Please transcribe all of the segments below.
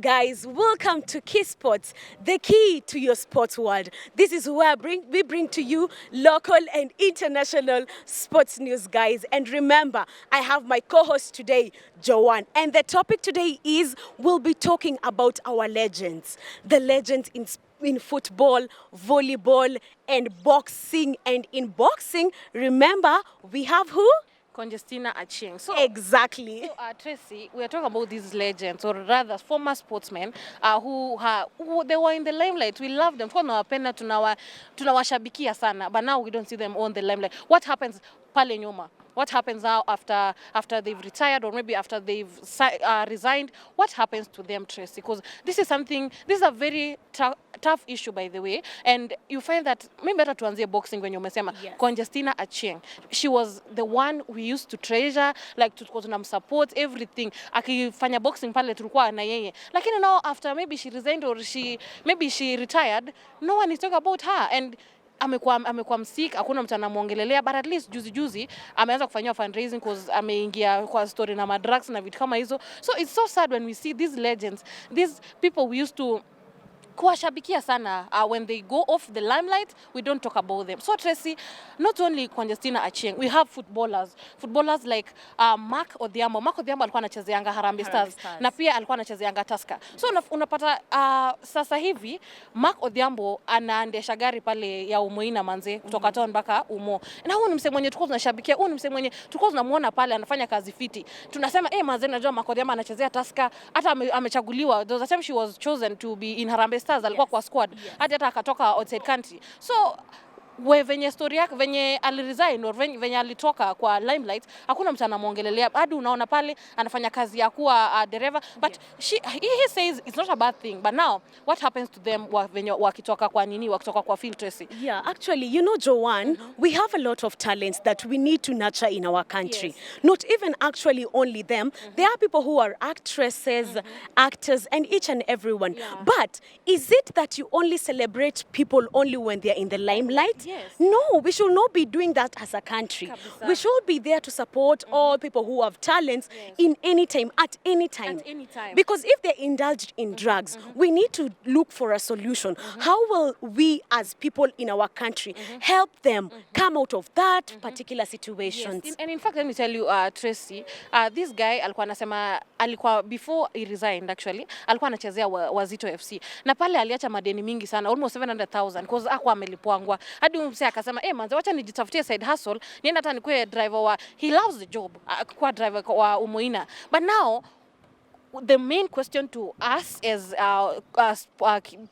guys, welcome to Keysports, the key to your sports world. This is where we bring to you local and international sports news, guys. And remember, I have my co-host today, Joan. And the topic today is, we'll be talking about our legends. The legends in football, volleyball, and boxing. And in boxing, remember, we have who? Conjestina Achieng. Exactly. Tracy, we are talking about these legends, or rather former sportsmen who they were in the limelight. We love them. Tunawapenda, tunawashabikia sana, but now we don't see them on the limelight. What happens pale nyuma? What happens now after they've retired, or maybe after they've resigned? What happens to them, Tracy? Because this is a very tough issue, by the way. And you find that, maybe better tuanzie boxing when you umesema, yes. Conjestina Achieng. She was the one we used to treasure, like tulikuwa tunamsupport, everything. Akifanya boxing pale tulikuwa na yeye. Lakini now after maybe she resigned or maybe she retired, no one is talking about her. And amekuwa msik, hakuna mtu anamuongelelea, but at least juzi ameanza kufanywa fundraising because ameingia kwa story na madrugs na vitu kama hizo. So it's so sad when we see these legends, these people we used to kuwashabikia sana, when they go off the limelight, we don't talk about them. So Tracy, not only Conjestina Achieng, we have footballers like Mark Odhiambo. Mark Odhiambo alikuwa anachezeanga Harambee Stars na pia alikuwa anachezeanga Tusker. So unapata sasa hivi Mark Odhiambo anaendesha gari pale ya Umoina manze kutoka town mpaka Umo. Na huyu ni msemo mwenye tulikuwa tunashabikia, huyu ni msemo mwenye tulikuwa tunamuona pale anafanya kazi fiti. Tunasema manze, najua Mark Odhiambo anachezea Tusker, hata amechaguliwa. There was a time she was chosen to be in Harambee Stars, alikuwa kwa squad, hata akatoka outside country. So venye story yake, venye aliresign or venye alitoka kwa limelight, hakuna mtu anamuongelelea. Hadi unaona pale anafanya kazi ya kuwa dereva, but he says it's not a bad thing. But now what happens to them venye wakitoka kwa field, Tracy? Yeah, actually, you know, Joanne, we have a lot of talents that we need to nurture in our country. Yes. Not even actually only them. There are people who are actresses, actors, and each and everyone. Yeah. But is it that you only celebrate people only when they're in the limelight? Yes. No, we should not be doing that as a country. Kabisa. We should be there to support all people who have talents, yes, in any time, at any time. At any time. Because if they're indulged in drugs, we need to look for a solution. How will we as people in our country help them come out of that particular situation? Yes. And in fact, let me tell you, Tracy, this guy alikuwa before he resigned, actually, alikuwa anachezea Wazito FC. Na pale aliacha madeni mingi sana, almost 700,000, because hakuwa amelipwangwa. Hadi mse akasema, manze, wacha nijitafutie side hustle, nienda hata nikuwe driver he loves the job, kwa driver wa Umoina. But now, the main question to us as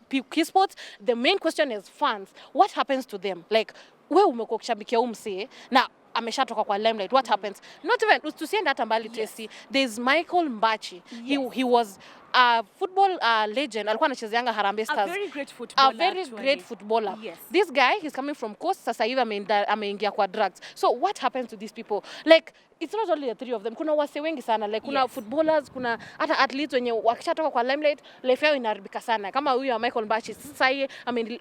Keysports, the main question is fans. What happens to them? Like, wewe umekuwa kushabikia umse na ameshatoka kwa limelight, what happens? Not even tusiende hata mbali, Tracy. There's Michael Mbachi. Yes. He was a football legend. Alikuwa anachezeanga Harambee Stars. A very great footballer. A very great footballer. Yes. This guy, he's coming from Coast. Sasa hivi ameingia kwa drugs. So what happens to these people? Like, it's not only the three of them. Kuna wase wengi sana. Like, kuna footballers, kuna hata athletes wenye wakishatoka kwa limelight, life yao inaharibika sana. Kama huyu Michael Mbachi, sasa yeye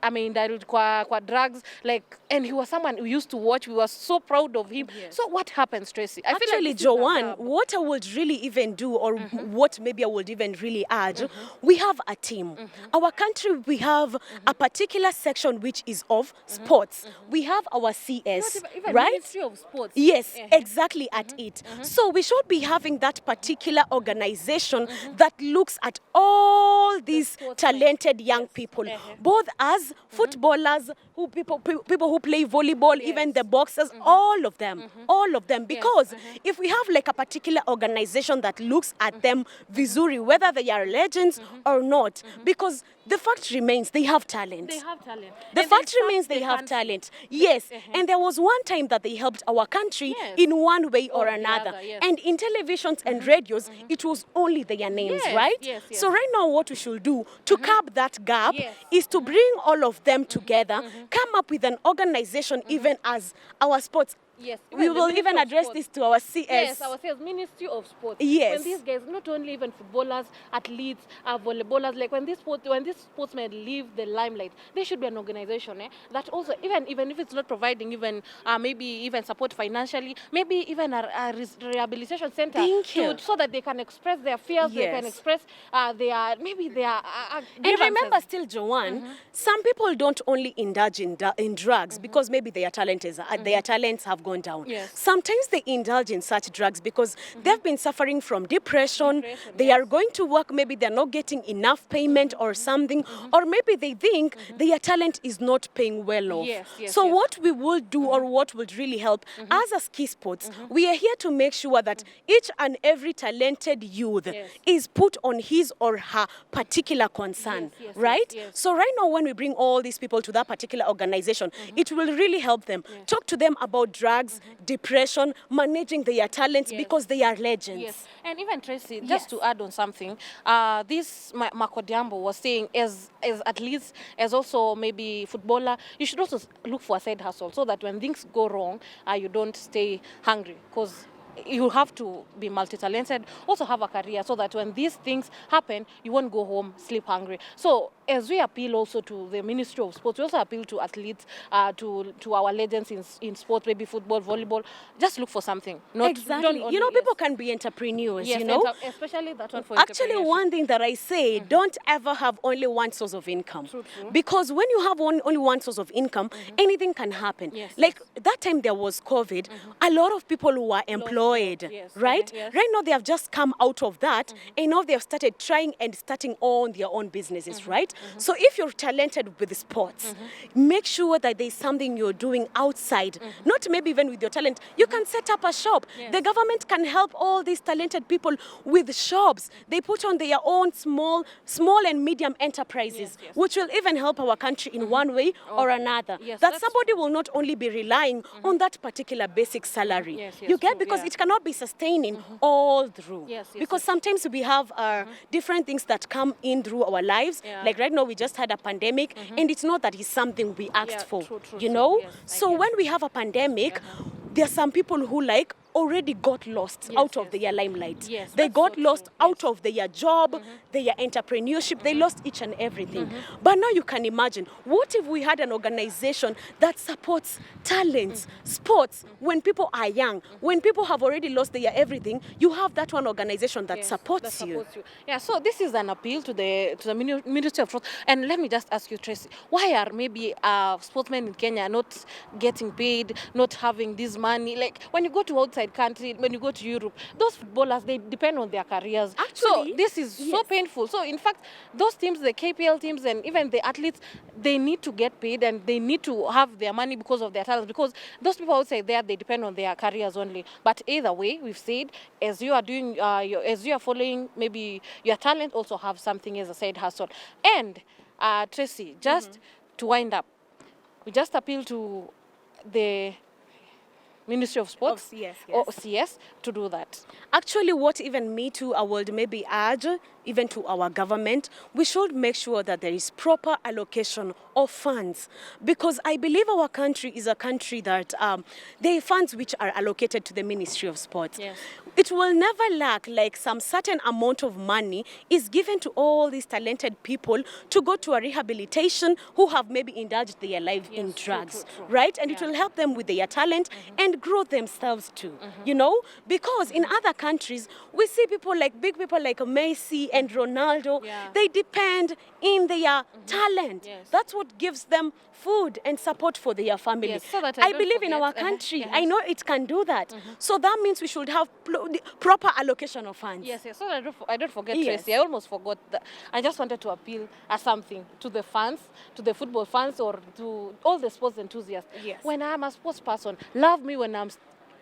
ameindulge kwa drugs. Like, and he was someone we used to watch. We were so proud of him. Yes. So what happens, Tracy? I feel like Joanne, what I would really even do, or what maybe I would even really add, we have a team. Our country, we have a particular section which is of sports. We have our CS, even right? Ministry of Sports. Yes, exactly at it. So we should be having that particular organization that looks at all these talented young people, both as footballers, people who play volleyball, even the boxers, all of them, because if we have like a particular organization that looks at them vizuri, whether they are legends or not, because the fact remains they have talent. They have talent. The fact remains they have talent. Yes, and there was one time that they helped our country in one way or another. And in televisions and radios, it was only their names, right? Yes. So right now what we should do to curb that gap is to bring all of them together, come up with an organization, even as our sports. Yes, We even the will Ministry even of address Sports. this to our CS. Yes, our sales Ministry of Sports. Yes. When these guys, not only even footballers, athletes, volleyballers, like when these sportsmen leave the limelight, there should be an organization that also, even if it's not providing even maybe even support financially, maybe even a rehabilitation center Thank you. so that they can express their fears, they can Yes. express their And grievances. remember still, Joanne, some people don't only indulge in drugs because maybe their their talents have gone down. Yes. Sometimes they indulge in such drugs because they've been suffering from depression. They yes. are going to work, maybe they're not getting enough payment or something, or maybe they think their talent is not paying well off. Yes, yes, So yes. what we will do or what would really help as a Keysports, we are here to make sure that each and every talented youth Yes. is put on his or her particular concern, Yes, yes, right? yes, yes. So right now when we bring all these people to that particular organization, it will really help them. Talk to them about drugs, depression, managing their talents Yes. because they are legends. Yes, and even Tracy, Yes. just to add on something, this Makodiambo was saying, as at least as also maybe footballer, you should also look for a side hustle so that when things go wrong, you don't stay hungry, because you have to be multi-talented, also have a career, so that when these things happen, you won't go home sleep hungry. So as we appeal also to the Ministry of Sports, we also appeal to athletes, to our legends in sport, maybe football, volleyball, just look for something. Not, Exactly. don't only, You know, yes. people can be entrepreneurs, Yes, you know. especially that one for Actually, entrepreneurship. one thing that I say, don't ever have only one source of income. True, true. Because when you have only one source of income, anything can happen. Yes, Like that time there was COVID, a lot of people were employed, yes, right? yes. Right now they have just come out of that, and now they have started trying and starting on their own businesses, right? So if you're talented with sports, make sure that there's something you're doing outside, not maybe even with your talent. You can set up a shop. Yes. The government can help all these talented people with shops. They put on their own small and medium enterprises, Yes. which will even help our country in one way or another. Yes, that that's somebody will not only be relying on that particular basic salary. Yes, You get, true, because yeah. it cannot be sustaining all through. Yes, yes, because yes. sometimes we have different things that come in through our lives. Yeah. Like right now we just had a pandemic, and it's not that it's something we asked Yeah, for. true, you true. know? Yes, I So get when we have a pandemic, there are some people who already got lost Yes, out of yes. their limelight. Yes, They that's got so lost true. out of their job, their entrepreneurship. They lost each and everything. But now you can imagine, what if we had an organization that supports talents, sports, when people are young, when people have already lost their everything, you have that one organization that Yes, supports that you. supports you. Yeah, so this is an appeal to the Ministry of Sports. And let me just ask you, Tracy, why are maybe sportsmen in Kenya not getting paid, not having this money? Like when you go to outside country, when you go to Europe, those footballers, they depend on their careers. So Actually, this is so yes. painful. So in fact, those teams, the KPL teams and even the athletes, they need to get paid and they need to have their money because of their talents, because those people outside there, they depend on their careers only. But either way, we've said, as you are doing, as you are following maybe your talent, also have something as a side hustle. And Tracy, just to wind up, we just appeal to the Ministry of Sports, Yes, or yes. CS, to do that. Actually, what even me too, I would maybe urge, even to our government, we should make sure that there is proper allocation of funds. Because I believe our country is a country that there are funds which are allocated to the Ministry of Sports. Yes. It will never lack, like some certain amount of money is given to all these talented people to go to a rehabilitation who have maybe indulged their life in Yes, true, drugs, true, true. right? And it Yeah. will help them with their talent and grow themselves too, you know? Because in other countries, we see people like big people like Messi and Ronaldo, Yeah. they depend in their talent. Yes. That's what gives them food and support for their family. Yes, so that I I don't believe in forget, our country. yes. I know it can do that. So that means we should have proper allocation of funds. Yes, yes. So I don't forget, Yes. Tracy. I almost forgot that. I just wanted to appeal at something to the fans, to the football fans, or to all the sports enthusiasts. Yes. When I'm a sports person, love me when I'm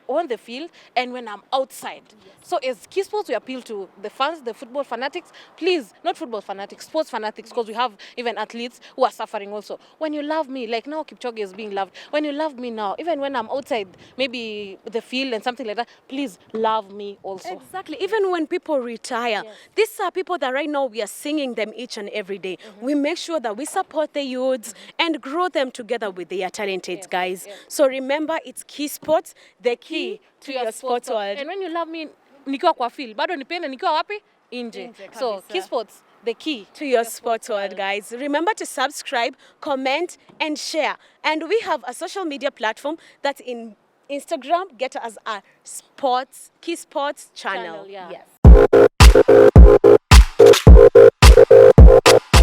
on the field and when I'm outside. So as Keysports, we appeal to the fans, the football fanatics. Please, not football fanatics, sports fanatics, because we have even athletes who are suffering also. When you love me, like now Kipchoge is being loved. When you love me now, even when I'm outside, maybe the field and something like that, please love me also. Exactly. Even when people retire, these are people that right now we are singing them each and every day. We make sure that we support the youths and grow them together with their talented guys. So remember, it's Keysports, the key to your sports world. And when you love me, nikiwa kwa field, bado nipende nikiwa wapi? Nje. So Keysports, the key to your sports world, guys. Remember to subscribe, comment, and share. And we have a social media platform that's in Instagram. Get us our Keysports channel. Yeah. Yes.